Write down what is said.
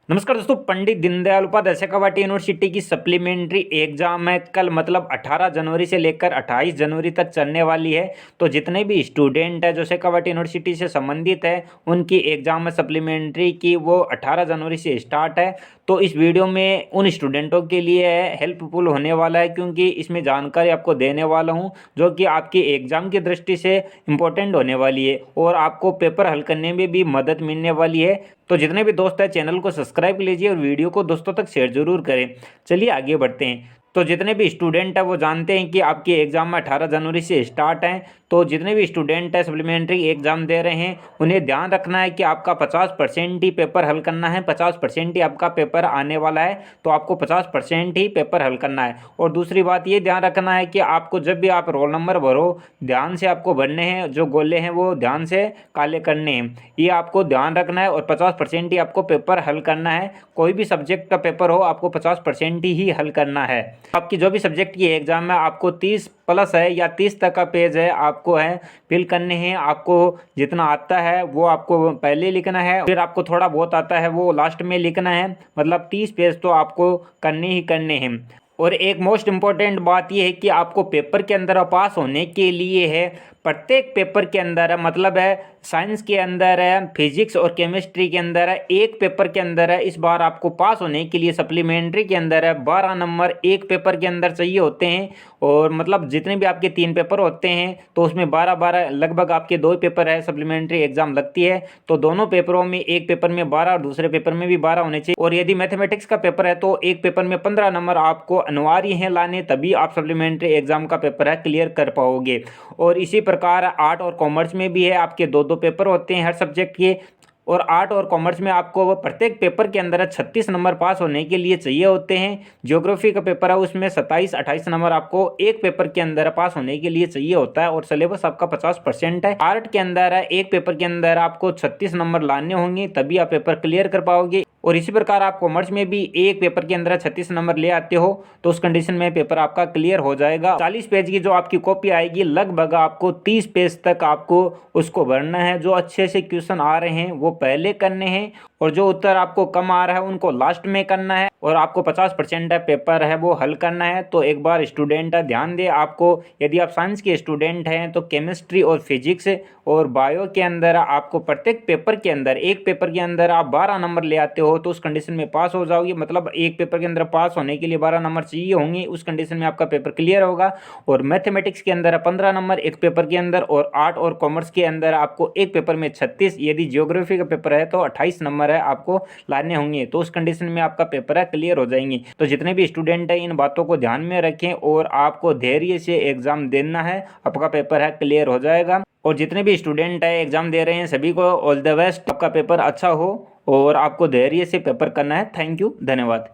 नमस्कार दोस्तों, पंडित दीनदयाल उपाध्याय शेखावाटी यूनिवर्सिटी की सप्लीमेंट्री एग्जाम है कल, मतलब 18 जनवरी से लेकर 28 जनवरी तक चलने वाली है। तो जितने भी स्टूडेंट है जो शेखावाटी यूनिवर्सिटी से संबंधित है उनकी एग्जाम है सप्लीमेंट्री की, वो 18 जनवरी से स्टार्ट है। तो इस वीडियो में उन स्टूडेंटों के लिए हेल्पफुल होने वाला है, क्योंकि इसमें जानकारी आपको देने वाला हूं जो कि आपकी एग्ज़ाम की दृष्टि से इम्पोर्टेंट होने वाली है और आपको पेपर हल करने में भी मदद मिलने वाली है। तो जितने भी दोस्त हैं चैनल को सब्सक्राइब कीजिए और वीडियो को दोस्तों तक शेयर जरूर करें। चलिए आगे बढ़ते हैं। तो जितने भी स्टूडेंट हैं वो जानते हैं कि आपकी एग्ज़ाम में 18 जनवरी से स्टार्ट है। तो जितने भी स्टूडेंट हैं सप्लीमेंट्री एग्ज़ाम दे रहे हैं उन्हें ध्यान रखना है कि आपका 50% ही पेपर हल करना है, 50% ही आपका पेपर आने वाला है। तो आपको 50% ही पेपर हल करना है। और दूसरी बात ये ध्यान रखना है कि आपको जब भी आप रोल नंबर भरो, ध्यान से आपको भरने हैं, जो गोले हैं वो ध्यान से काले करने हैं, ये आपको ध्यान रखना है। और 50% ही आपको पेपर हल करना है। कोई भी सब्जेक्ट का पेपर हो आपको 50% ही हल करना है। आपकी जो भी सब्जेक्ट की एग्ज़ाम है आपको 30 प्लस है या 30 तक का पेज है आपको है फिल करने हैं। आपको जितना आता है वो आपको पहले लिखना है, फिर आपको थोड़ा बहुत आता है वो लास्ट में लिखना है। मतलब 30 पेज तो आपको करने ही करने हैं। और एक मोस्ट इम्पॉर्टेंट बात यह है कि आपको पेपर के अंदर पास होने के लिए है, प्रत्येक पेपर के अंदर है, मतलब है साइंस के अंदर है, फिजिक्स और केमिस्ट्री के अंदर है, एक पेपर के अंदर है। इस बार आपको पास होने के लिए सप्लीमेंट्री के अंदर है 12 नंबर एक पेपर के अंदर चाहिए होते हैं। और मतलब जितने भी आपके 3 पेपर होते हैं तो उसमें 12-12 लगभग आपके 2 पेपर है, सप्लीमेंट्री एग्जाम लगती है। तो दोनों पेपरों में एक पेपर में 12 और दूसरे पेपर में भी 12 होने चाहिए। और यदि मैथमेटिक्स का पेपर है तो एक पेपर में 15 नंबर आपको अनिवार्य है लाने, तभी आप सप्लीमेंट्री एग्जाम का पेपर है क्लियर कर पाओगे। और इसी प्रकार आर्ट और कॉमर्स में भी है, आपके 2-2 पेपर होते हैं हर सब्जेक्ट के। और आर्ट और कॉमर्स में आपको वो प्रत्येक पेपर के अंदर 36 नंबर पास होने के लिए चाहिए होते हैं। ज्योग्राफी का पेपर है उसमें 27-28 नंबर आपको एक पेपर के अंदर पास होने के लिए चाहिए होता है। और सिलेबस आपका 50% है। आर्ट के अंदर है एक पेपर के अंदर आपको 36 नंबर लाने होंगे तभी आप पेपर क्लियर कर पाओगे। और इसी प्रकार आप कॉमर्स में भी एक पेपर के अंदर 36 नंबर ले आते हो तो उस कंडीशन में पेपर आपका क्लियर हो जाएगा। 40 पेज की जो आपकी कॉपी आएगी, लगभग आपको 30 पेज तक आपको उसको भरना है। जो अच्छे से क्वेश्चन आ रहे हैं वो पहले करने हैं और जो उत्तर आपको कम आ रहा है उनको लास्ट में करना है। और आपको 50% है पेपर है वो हल करना है। तो एक बार स्टूडेंट है ध्यान दे, आपको यदि आप साइंस के स्टूडेंट हैं तो केमिस्ट्री और फिजिक्स और बायो के अंदर आपको प्रत्येक पेपर के अंदर, एक पेपर के अंदर आप 12 नंबर ले आते हो तो उस कंडीशन में पास हो जाओगे। मतलब एक पेपर के अंदर पास होने के लिए 12 नंबर चाहिए होंगे, उस कंडीशन में आपका पेपर क्लियर होगा। और मैथमेटिक्स के अंदर 15 नंबर एक पेपर के अंदर, और आर्ट और कॉमर्स के अंदर आपको एक पेपर में 36, यदि ज्योग्राफी का पेपर है तो 28 नंबर है आपको लाने होंगे। तो उस कंडीशन में आपका पेपर है क्लियर हो जाएंगे। तो जितने भी स्टूडेंट हैं इन बातों को ध्यान में रखें और आपको धैर्य से एग्जाम देना है, आपका पेपर है क्लियर हो जाएगा। और जितने भी स्टूडेंट है एग्जाम दे रहे हैं सभी को ऑल द बेस्ट, आपका पेपर अच्छा हो और आपको धैर्य से पेपर करना है। थैंक यू, धन्यवाद।